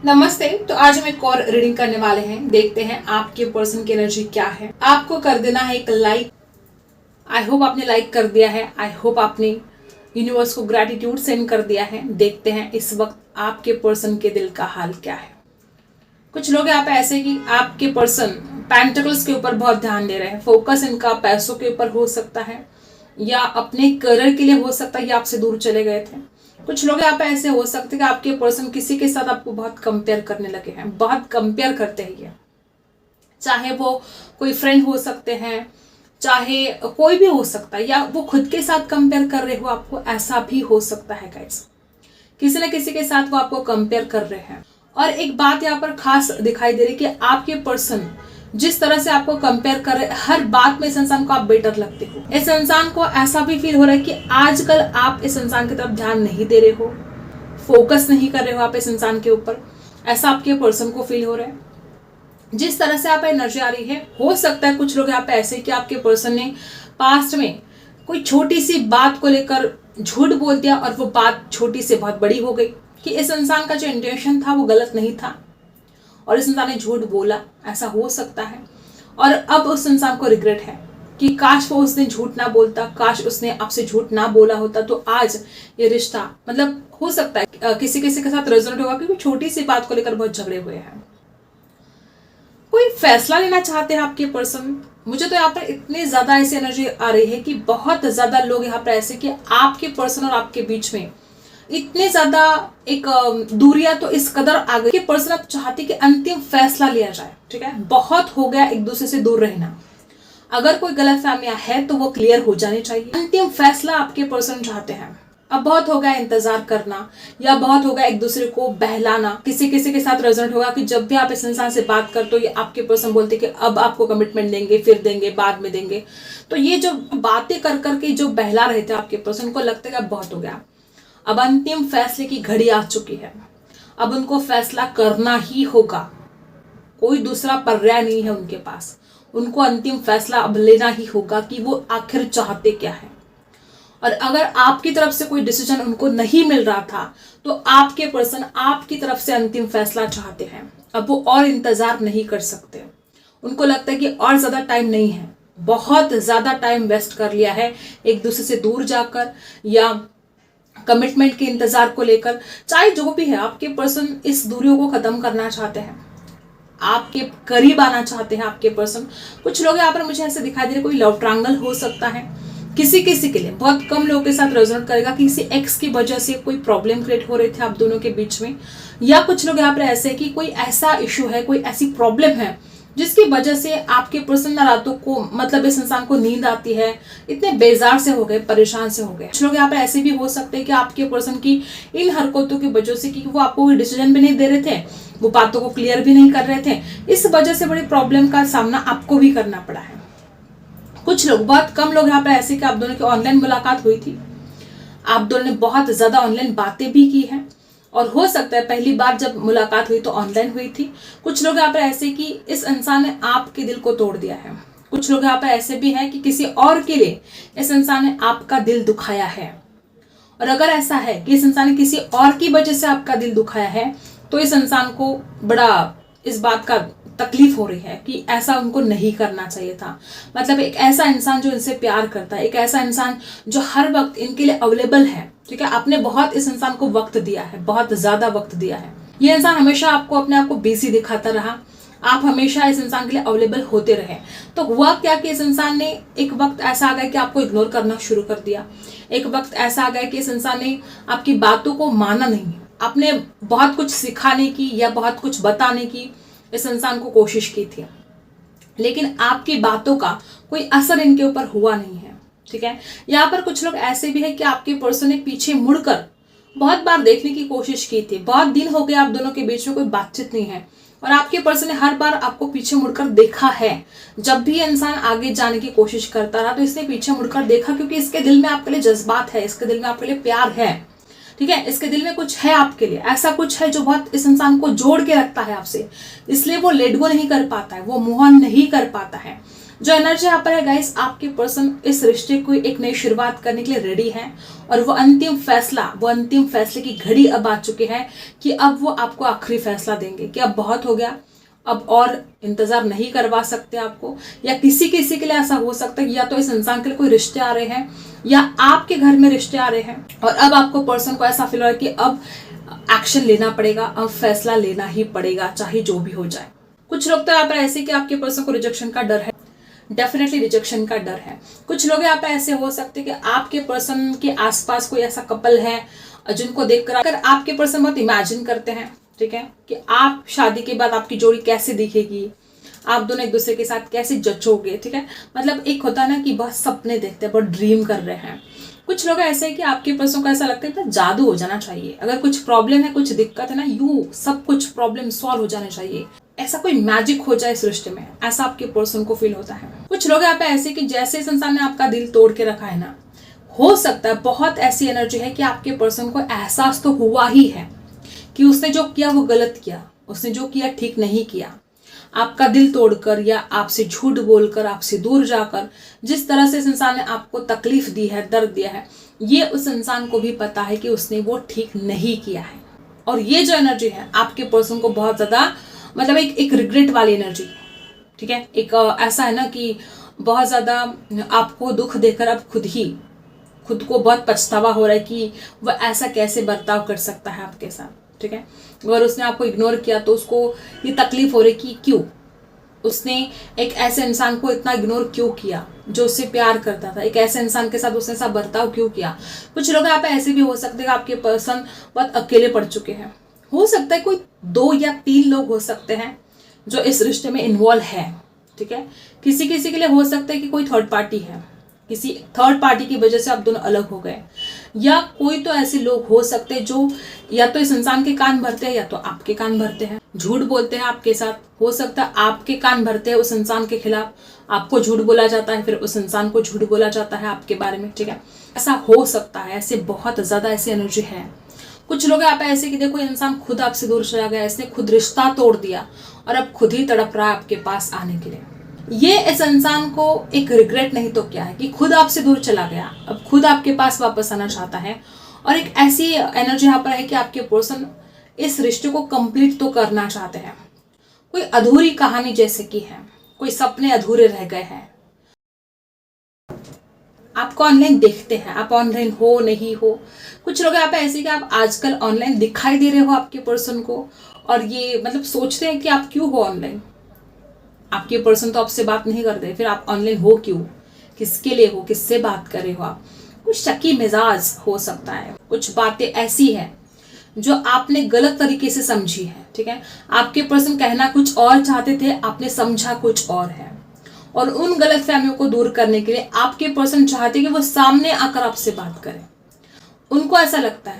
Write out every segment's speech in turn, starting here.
नमस्ते। तो आज हम एक और रीडिंग करने वाले हैं। देखते हैं आपके पर्सन की एनर्जी क्या है। आपको कर देना है एक लाइक। आई होप आपने लाइक कर दिया है। आई होप आपने यूनिवर्स को ग्रैटिट्यूड सेंड कर दिया है। देखते हैं इस वक्त आपके पर्सन के दिल का हाल क्या है। कुछ लोग यहाँ पे ऐसे कि आपके पर्सन पेंटिकल्स के ऊपर बहुत ध्यान दे रहे हैं। फोकस इनका पैसों के ऊपर हो सकता है या अपने करियर के लिए हो सकता है, या आपसे दूर चले गए थे। कुछ लोग यहाँ पे ऐसे हो सकते हैं कि आपके पर्सन किसी के साथ आपको बहुत कंपेयर करने लगे हैं, बहुत कंपेयर करते हैं ये। चाहे वो कोई फ्रेंड हो सकते हैं, चाहे कोई भी हो सकता है, या वो खुद के साथ कंपेयर कर रहे हो आपको, ऐसा भी हो सकता है गाइस। किसी न किसी के साथ वो आपको कंपेयर कर रहे हैं। और एक बात यहाँ पर खास दिखाई दे रही है कि आपके पर्सन जिस तरह से आपको कंपेयर कर रहे हैं, हर बात में इस इंसान को आप बेटर लगते हो। इस इंसान को ऐसा भी फील हो रहा है कि आजकल आप इस इंसान की तरफ ध्यान नहीं दे रहे हो, फोकस नहीं कर रहे हो आप इस इंसान के ऊपर। ऐसा आपके पर्सन को फील हो रहा है। जिस तरह से आप एनर्जी आ रही है, हो सकता है कुछ लोग यहाँ पे ऐसे कि आपके पर्सन ने पास्ट में कोई छोटी सी बात को लेकर झूठ बोल दिया और वो बात छोटी से बहुत बड़ी हो गई, कि इस इंसान का जो इंटेंशन था वो गलत नहीं था और इस इंसान ने झूठ बोला। ऐसा हो सकता है। और अब उस इंसान को रिग्रेट है कि काश वो उस दिन झूठ ना बोलता, काश उसने आपसे झूठ ना बोला होता, तो आज ये रिश्ता, मतलब हो सकता है किसी किसी के साथ रेजोनेट होगा क्योंकि छोटी सी बात को लेकर बहुत झगड़े हुए हैं। कोई फैसला लेना चाहते हैं आपके पर्सन। मुझे तो यहाँ पर इतनी ज्यादा ऐसी एनर्जी आ रही है कि बहुत ज्यादा लोग यहाँ पर ऐसे कि आपके पर्सन और आपके बीच में इतने ज्यादा एक दूरियां तो इस कदर आ गई कि पर्सन अब चाहते कि अंतिम फैसला लिया जाए। ठीक है, बहुत हो गया एक दूसरे से दूर रहना। अगर कोई गलतफहमियां है तो वो क्लियर हो जानी चाहिए। अंतिम फैसला आपके पर्सन चाहते हैं। अब बहुत हो गया इंतजार करना, या बहुत हो गया एक दूसरे को बहलाना। किसी किसी के साथ रेजोनेट होगा कि जब भी आप इस इंसान से बात करते हो, ये आपके पर्सन बोलते कि अब आपको कमिटमेंट देंगे, फिर देंगे, बाद में देंगे। तो ये जो बातें कर करके जो बहला रहे थे आपके पर्सन को, लगता है कि अब बहुत हो गया, अब अंतिम फैसले की घड़ी आ चुकी है। अब उनको फैसला करना ही होगा, कोई दूसरा पर्याय नहीं है उनके पास। उनको अंतिम फैसला अब लेना ही होगा कि वो आखिर चाहते क्या है। और अगर आपकी तरफ से कोई डिसीजन उनको नहीं मिल रहा था, तो आपके पर्सन आपकी तरफ से अंतिम फैसला चाहते हैं। अब वो और इंतजार नहीं कर सकते। उनको लगता है कि और ज्यादा टाइम नहीं है, बहुत ज्यादा टाइम वेस्ट कर लिया है एक दूसरे से दूर जाकर, या कमिटमेंट के इंतजार को लेकर। चाहे जो भी है, आपके पर्सन इस दूरियों को खत्म करना चाहते हैं, आपके करीब आना चाहते हैं आपके पर्सन। कुछ लोग यहाँ पर मुझे ऐसे दिखाई दे रहे, कोई लव ट्रायंगल हो सकता है किसी किसी के लिए। बहुत कम लोगों के साथ रेजोनेट करेगा कि किसी एक्स की वजह से कोई प्रॉब्लम क्रिएट हो रहे थे आप दोनों के बीच में। या कुछ लोग यहाँ पर ऐसे है कि कोई ऐसा इशू है, कोई ऐसी प्रॉब्लम है जिसकी वजह से आपके पर्सन रातों को, मतलब इस इंसान को नींद आती है, इतने बेजार से हो गए, परेशान से हो गए। कुछ लोग यहाँ पे ऐसे भी हो सकते हैं कि आपके पर्सन की इन हरकतों की वजह से, कि वो आपको कोई डिसीजन भी नहीं दे रहे थे, वो बातों को क्लियर भी नहीं कर रहे थे, इस वजह से बड़ी प्रॉब्लम का सामना आपको भी करना पड़ा है। कुछ लोग, बहुत कम लोग यहाँ पे ऐसे कि आप दोनों की ऑनलाइन मुलाकात हुई थी, आप दोनों ने बहुत ज्यादा ऑनलाइन बातें भी की हैं, और हो सकता है पहली बार जब मुलाकात हुई तो ऑनलाइन हुई थी। कुछ लोग यहाँ पर ऐसे कि इस इंसान ने आपके दिल को तोड़ दिया है। कुछ लोग यहाँ पर ऐसे भी हैं कि किसी और के लिए इस इंसान ने आपका दिल दुखाया है। और अगर ऐसा है कि इस इंसान ने किसी और की वजह से आपका दिल दुखाया है, तो इस इंसान को बड़ा इस बात का तकलीफ हो रही है कि ऐसा उनको नहीं करना चाहिए था। मतलब एक ऐसा इंसान जो इनसे प्यार करता है, एक ऐसा इंसान जो हर वक्त इनके लिए अवेलेबल है। ठीक है, आपने बहुत इस इंसान को वक्त दिया है, बहुत ज्यादा वक्त दिया है। ये इंसान हमेशा आपको अपने आप को बिजी दिखाता रहा, आप हमेशा इस इंसान के लिए अवेलेबल होते रहे। तो हुआ क्या कि इस इंसान ने एक वक्त ऐसा आ गया कि आपको इग्नोर करना शुरू कर दिया। एक वक्त ऐसा आ गया कि इस इंसान ने आपकी बातों को माना नहीं। आपने बहुत कुछ सिखाने की या बहुत कुछ बताने की इस इंसान को कोशिश की थी, लेकिन आपकी बातों का कोई असर इनके ऊपर हुआ नहीं है। ठीक है, यहाँ पर कुछ लोग ऐसे भी है कि आपके पर्सन ने पीछे मुड़कर बहुत बार देखने की कोशिश की थी। बहुत दिन हो गए आप दोनों के बीच में कोई बातचीत नहीं है, और आपके पर्सन ने हर बार आपको पीछे मुड़कर देखा है। जब भी इंसान आगे जाने की कोशिश करता रहा तो इसने पीछे मुड़कर देखा, क्योंकि इसके दिल में आपके लिए जज्बात है, इसके दिल में आपके लिए प्यार है। ठीक है, इसके दिल में कुछ है आपके लिए, ऐसा कुछ है जो बहुत इस इंसान को जोड़ के रखता है आपसे, इसलिए वो लेट गो नहीं कर पाता है, वो मूव ऑन नहीं कर पाता है। जो एनर्जी यहाँ पर है गाइस, आपके पर्सन इस रिश्ते को एक नई शुरुआत करने के लिए रेडी है और वो अंतिम फैसले की घड़ी अब आ चुकी है कि अब वो आपको आखिरी फैसला देंगे कि अब बहुत हो गया, अब और इंतजार नहीं करवा सकते आपको। या किसी किसी के लिए ऐसा हो सकता है या तो इस इंसान के लिए कोई रिश्ते आ रहे हैं या आपके घर में रिश्ते आ रहे हैं और अब आपको पर्सन को ऐसा फील हो रहा है कि अब एक्शन लेना पड़ेगा, अब फैसला लेना ही पड़ेगा चाहे जो भी हो जाए। कुछ लोग तो यहाँ पर ऐसे कि आपके पर्सन को रिजेक्शन का डर है, डेफिनेटली रिजेक्शन का डर है। कुछ लोग यहाँ पे ऐसे हो सकते हैं कि आपके पर्सन के आसपास कोई ऐसा कपल है जिनको देखकर आपके पर्सन बहुत इमेजिन करते हैं, ठीक है, कि आप शादी के बाद आपकी जोड़ी कैसे दिखेगी, आप दोनों एक दूसरे के साथ कैसे जचोगे, ठीक है। मतलब एक होता है ना कि बहुत सपने देखते हैं, बहुत ड्रीम कर रहे हैं। कुछ लोग ऐसे हैं कि आपके पर्सन को ऐसा लगता है कि जादू हो जाना चाहिए, अगर कुछ प्रॉब्लम है, कुछ दिक्कत है ना, यूं सब कुछ प्रॉब्लम सॉल्व हो जाना चाहिए, ऐसा कोई मैजिक हो जाए इस रिश्ते में, ऐसा आपके पर्सन को फील होता है। कुछ लोग यहाँ पे ऐसे कि जैसे इस इंसान ने आपका दिल तोड़ के रखा है ना, हो सकता है बहुत ऐसी एनर्जी है कि आपके पर्सन को एहसास तो हुआ ही है कि उसने जो किया वो गलत किया, उसने जो किया ठीक नहीं किया। आपका दिल तोड़कर या आपसे झूठ बोलकर, आपसे दूर जाकर, जिस तरह से इस इंसान ने आपको तकलीफ दी है, दर्द दिया है, ये उस इंसान को भी पता है कि उसने वो ठीक नहीं किया है। और ये जो एनर्जी है आपके पर्सन को बहुत ज्यादा मतलब एक रिग्रेट वाली एनर्जी, ठीक है। एक ऐसा है ना कि बहुत ज्यादा आपको दुख देकर अब खुद को बहुत पछतावा हो रहा है कि वह ऐसा कैसे बर्ताव कर सकता है आपके साथ, ठीक है। अगर उसने आपको इग्नोर किया तो उसको ये तकलीफ हो रही कि क्यों उसने एक ऐसे इंसान को इतना इग्नोर क्यों किया जो उससे प्यार करता था, एक ऐसे इंसान के साथ उसने ऐसा बर्ताव क्यों किया। कुछ लोग यहाँ पे ऐसे भी हो सकते हैं आपके पर्सन बहुत अकेले पड़ चुके हैं, हो सकता है कोई 2 या 3 लोग हो सकते हैं जो इस रिश्ते में इन्वॉल्व है, ठीक है। किसी किसी के लिए हो सकता है कि कोई थर्ड पार्टी है, किसी थर्ड पार्टी की वजह से आप दोनों अलग हो गए, या कोई तो ऐसे लोग हो सकते हैं जो या तो इस इंसान के कान भरते हैं या तो आपके कान भरते हैं, झूठ बोलते हैं आपके साथ। हो सकता है आपके कान भरते हैं उस इंसान के खिलाफ, आपको झूठ बोला जाता है, फिर उस इंसान को झूठ बोला जाता है आपके बारे में, ठीक है। ऐसा हो सकता है, ऐसे बहुत ज्यादा ऐसी एनर्जी है। कुछ लोग आप ऐसे कि देखो इंसान खुद आपसे दूर चला गया, इसने खुद रिश्ता तोड़ दिया और अब खुद ही तड़प रहा है आपके पास आने के लिए। ये इस इंसान को एक रिग्रेट नहीं तो क्या है कि खुद आपसे दूर चला गया, अब खुद आपके पास वापस आना चाहता है। और एक ऐसी एनर्जी यहाँ पर है कि आपके पर्सन इस रिश्ते को कंप्लीट तो करना चाहते हैं। कोई अधूरी कहानी जैसे कि है, कोई सपने अधूरे रह गए हैं। आपको ऑनलाइन देखते हैं, आप ऑनलाइन हो नहीं हो। कुछ लोग यहाँ पे ऐसे कि आप आजकल ऑनलाइन दिखाई दे रहे हो आपके पर्सन को और ये मतलब सोचते हैं कि आप क्यों हो ऑनलाइन, आपके पर्सन तो आपसे बात नहीं करते, फिर आप ऑनलाइन हो क्यों, किसके लिए हो, किससे बात कर रहे हो आप। कुछ शकी मिजाज हो सकता है, कुछ बातें ऐसी है जो आपने गलत तरीके से समझी है, ठीक है। आपके पर्सन कहना कुछ और चाहते थे, आपने समझा कुछ और है, और उन गलत फहमियों को दूर करने के लिए आपके पर्सन चाहते कि वो सामने आकर आपसे बात करें। उनको ऐसा लगता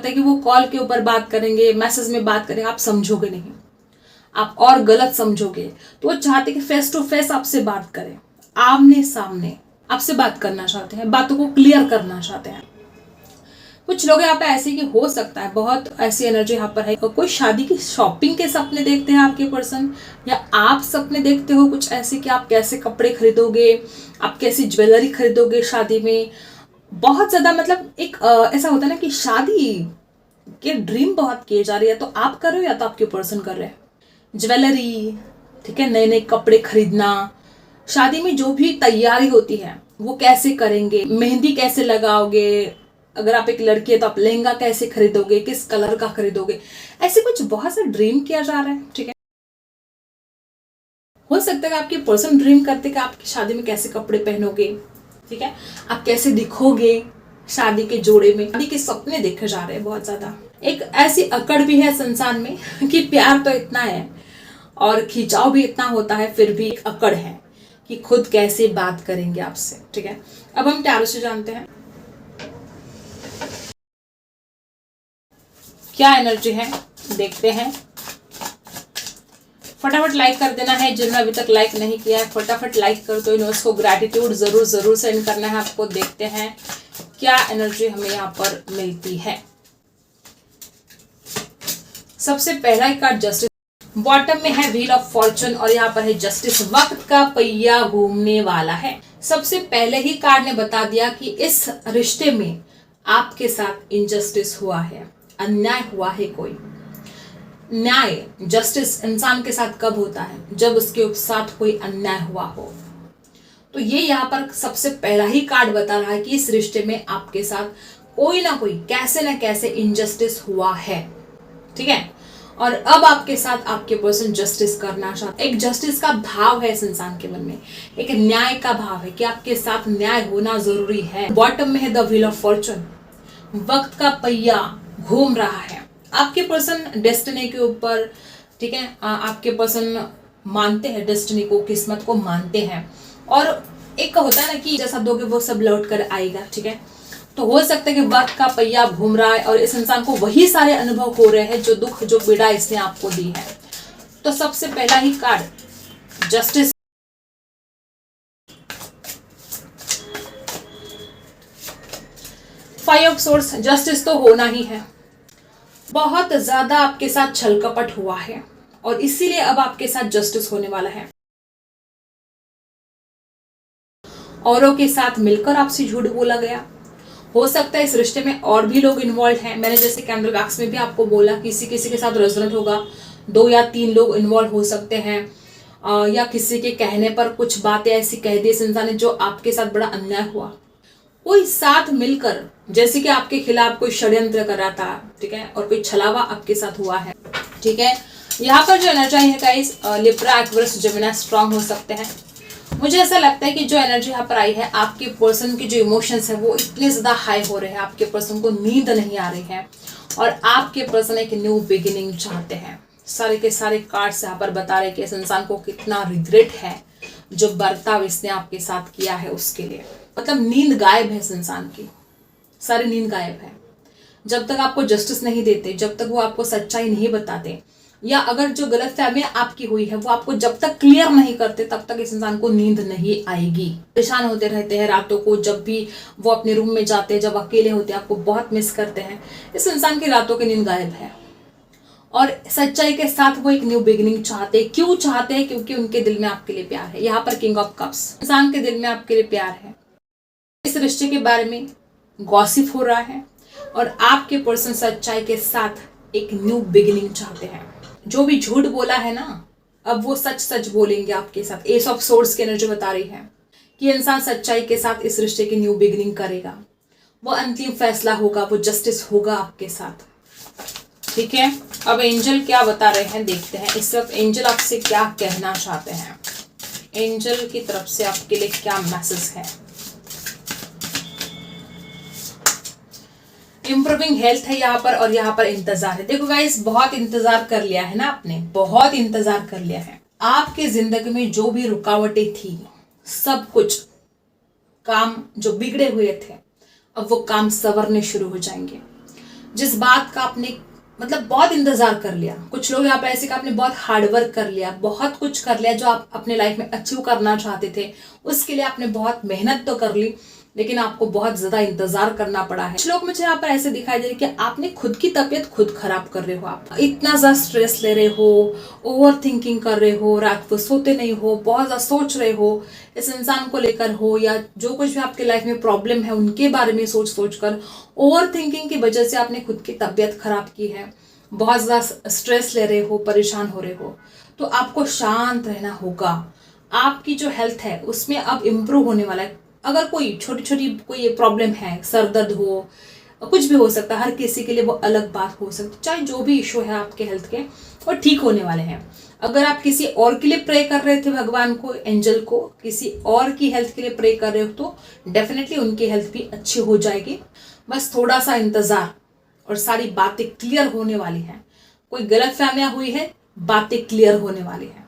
है कि वो कॉल के ऊपर बात करेंगे, मैसेज में बात करेंगे, आप समझोगे नहीं, आप और गलत समझोगे। तो वो चाहते कि फेस टू फेस आपसे बात करें, आमने सामने आपसे बात करना चाहते हैं, बातों को क्लियर करना चाहते हैं। कुछ लोग यहाँ पे ऐसे कि हो सकता है बहुत ऐसी एनर्जी यहाँ पर है, कोई शादी की शॉपिंग के सपने देखते हैं आपके पर्सन, या आप सपने देखते हो कुछ ऐसे कि आप कैसे कपड़े खरीदोगे, आप कैसी ज्वेलरी खरीदोगे शादी में। बहुत ज्यादा मतलब एक ऐसा होता है ना कि शादी के ड्रीम बहुत किए जा रही है, तो आप कर रहे हो या तो आपके पर्सन कर रहे हैं। ज्वेलरी, ठीक है, नए नए कपड़े खरीदना, शादी में जो भी तैयारी होती है वो कैसे करेंगे, मेहंदी कैसे लगाओगे, अगर आप एक लड़की है तो आप लहंगा कैसे खरीदोगे, किस कलर का खरीदोगे, ऐसे कुछ बहुत सा ड्रीम किया जा रहा है, ठीक है। हो सकता है कि आपके पर्सन ड्रीम करते कि आपकी शादी में कैसे कपड़े पहनोगे, ठीक है, आप कैसे दिखोगे शादी के जोड़े में। शादी के सपने देखे जा रहे हैं बहुत ज्यादा। एक ऐसी अकड़ भी है संसार में कि प्यार तो इतना है और खिंचाव भी इतना होता है, फिर भी एक अकड़ है कि खुद कैसे बात करेंगे आपसे, ठीक है। अब हम टैरो से जानते हैं क्या एनर्जी है, देखते हैं। फटाफट लाइक कर देना है, जिन्होंने अभी तक लाइक नहीं किया है फटाफट लाइक कर दो। यूनिवर्स को ग्रैटिट्यूड जरूर सेंड करना है आपको। देखते हैं क्या एनर्जी हमें यहाँ पर मिलती है। सबसे पहला कार्ड जस्टिस, बॉटम में है व्हील ऑफ फॉर्चून और यहाँ पर है जस्टिस, वक्त का पहिया घूमने वाला है। सबसे पहले ही कार्ड ने बता दिया कि इस रिश्ते में आपके साथ इनजस्टिस हुआ है, अन्याय हुआ है। कोई न्याय, जस्टिस इंसान के साथ कब होता है? जब उसके साथ कोई अन्याय हुआ हो। तो ये यहाँ पर सबसे पहला ही कार्ड बता रहा है कि इस रिश्ते में आपके साथ कोई ना कोई कैसे ना कैसे इनजस्टिस हुआ है, ठीक है। और अब आपके साथ आपके पर्सन जस्टिस करना चाहते, एक जस्टिस का भाव है इस इंसान के मन में, एक न्याय का भाव है कि आपके साथ न्याय होना जरूरी है। बॉटम में है द व्हील ऑफ फॉर्चून, वक्त का पहिया घूम रहा है। आपके पर्सन डेस्टिनी के ऊपर, ठीक है, आपके पर्सन मानते हैं डेस्टिनी को, किस्मत को मानते हैं। और एक होता है ना कि जैसा दोगे वो सब लौट कर आएगा, ठीक है। तो हो सकता है कि वक्त का पहिया घूम रहा है और इस इंसान को वही सारे अनुभव हो रहे हैं जो दुख, जो पीड़ा इसने आपको दी है। तो सबसे पहला ही card justice, five of swords, justice तो होना ही है। बहुत ज्यादा आपके साथ छल कपट हुआ है और इसीलिए अब आपके साथ जस्टिस होने वाला है। औरों के साथ मिलकर आपसे झूठ बोला गया। हो सकता है इस रिश्ते में और भी लोग इन्वॉल्व हैं। मैंने जैसे कैंडल बॉक्स में भी आपको बोला, किसी किसी के साथ रेजोनेट होगा, 2 या 3 लोग इन्वॉल्व हो सकते हैं, या किसी के कहने पर कुछ बातें ऐसी कह दी इस इंसान ने जो आपके साथ बड़ा अन्याय हुआ। कोई साथ मिलकर, जैसे कि आपके खिलाफ कोई षड्यंत्र कर रहा था, ठीक है, और कोई छलावा आपके साथ हुआ है, ठीक है। यहाँ पर जो एनर्जी है guys, Libra, Aquarius, Gemini strong हो सकते हैं। मुझे ऐसा लगता है कि जो एनर्जी यहाँ पर आई है, आपके पर्सन की जो इमोशंस है वो इतने ज्यादा हाई हो रहे हैं, आपके पर्सन को नींद नहीं आ रही है और आपके पर्सन एक न्यू बिगिनिंग चाहते हैं। सारे के सारे कार्ड्स यहाँ पर बता रहे कि इस इंसान को कितना रिग्रेट है जो बर्ताव इसने आपके साथ किया है उसके लिए। मतलब नींद गायब है इस इंसान की, सारी नींद गायब है। जब तक आपको जस्टिस नहीं देते, जब तक वो आपको सच्चाई नहीं बताते, या अगर जो गलतफहमियां आपकी हुई है वो आपको जब तक क्लियर नहीं करते, तब तक इस इंसान को नींद नहीं आएगी। परेशान होते रहते हैं रातों को, जब भी वो अपने रूम में जाते हैं, जब अकेले होते हैं, आपको बहुत मिस करते हैं। इस इंसान की रातों की नींद गायब है और सच्चाई के साथ वो एक न्यू बिगिनिंग चाहते हैं। क्यों चाहते हैं? क्योंकि उनके दिल में आपके लिए प्यार है। यहाँ पर किंग ऑफ कप्स, इंसान के दिल में आपके लिए प्यार है। इस रिश्ते के बारे में गॉसिप हो रहा है और आपके पर्सन सच्चाई के साथ एक न्यू बिगिनिंग चाहते हैं। जो भी झूठ बोला है ना, अब वो सच सच बोलेंगे आपके साथ। एस ऑफ सोर्ड्स की एनर्जी बता रही है कि इंसान सच्चाई के साथ इस रिश्ते की न्यू बिगिनिंग करेगा। वो अंतिम फैसला होगा, वो जस्टिस होगा आपके साथ, ठीक है। अब एंजल क्या बता रहे हैं देखते हैं। इस वक्त एंजल आपसे क्या कहना चाहते हैं, एंजल की तरफ से आपके लिए क्या मैसेज है। इम्प्रूविंग हेल्थ है यहाँ पर और यहाँ पर इंतजार है। देखो गाइस, बहुत इंतजार कर लिया है ना आपने, बहुत इंतजार कर लिया है। आपके जिंदगी में जो भी रुकावटें थी, सब कुछ काम जो बिगड़े हुए थे, अब वो काम संवरने शुरू हो जाएंगे। जिस बात का आपने मतलब बहुत इंतजार कर लिया, कुछ लोग यहाँ पर ऐसे का आपने बहुत हार्डवर्क कर लिया, बहुत कुछ कर लिया जो आप अपने लाइफ में अचीव करना चाहते थे, उसके लिए आपने बहुत मेहनत तो कर ली, लेकिन आपको बहुत ज्यादा इंतजार करना पड़ा है। कुछ लोग मुझे यहाँ पर ऐसे दिखाई दे रहे कि आपने खुद की तबीयत खुद खराब कर रहे हो। आप इतना ज्यादा स्ट्रेस ले रहे हो, ओवर थिंकिंग कर रहे हो, रात को सोते नहीं हो, बहुत ज्यादा सोच रहे हो इस इंसान को लेकर हो, या जो कुछ भी आपके लाइफ में प्रॉब्लम है उनके बारे में सोच सोच कर, ओवर थिंकिंग की वजह से आपने खुद की तबीयत खराब की है, बहुत ज्यादा स्ट्रेस ले रहे हो, परेशान हो रहे हो। तो आपको शांत रहना होगा। आपकी जो हेल्थ है उसमें अब इम्प्रूव होने वाला है। अगर कोई छोटी छोटी कोई प्रॉब्लम है, सर दर्द हो, कुछ भी हो सकता है, हर किसी के लिए वो अलग बात हो सकती है। चाहे जो भी इशू है आपके हेल्थ के, वो ठीक होने वाले हैं। अगर आप किसी और के लिए प्रे कर रहे थे भगवान को, एंजल को, किसी और की हेल्थ के लिए प्रे कर रहे हो, तो डेफिनेटली उनकी हेल्थ भी अच्छी हो जाएगी। बस थोड़ा सा इंतजार और सारी बातें क्लियर होने वाली हैं। कोई गलतफहमियां हुई है, बातें क्लियर होने वाली है,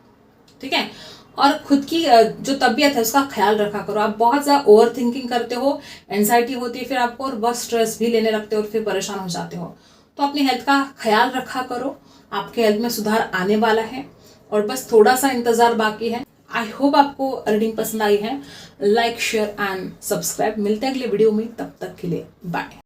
ठीक है। और खुद की जो तबीयत है उसका ख्याल रखा करो। आप बहुत ज़्यादा ओवर थिंकिंग करते हो, एंजाइटी होती है फिर आपको, और बहुत स्ट्रेस भी लेने लगते हो और फिर परेशान हो जाते हो। तो अपनी हेल्थ का ख्याल रखा करो, आपके हेल्थ में सुधार आने वाला है और बस थोड़ा सा इंतजार बाकी है। आई होप आपको रीडिंग पसंद आई है। Like, share and subscribe. मिलते हैं अगले वीडियो में, तब तक के लिए बाय।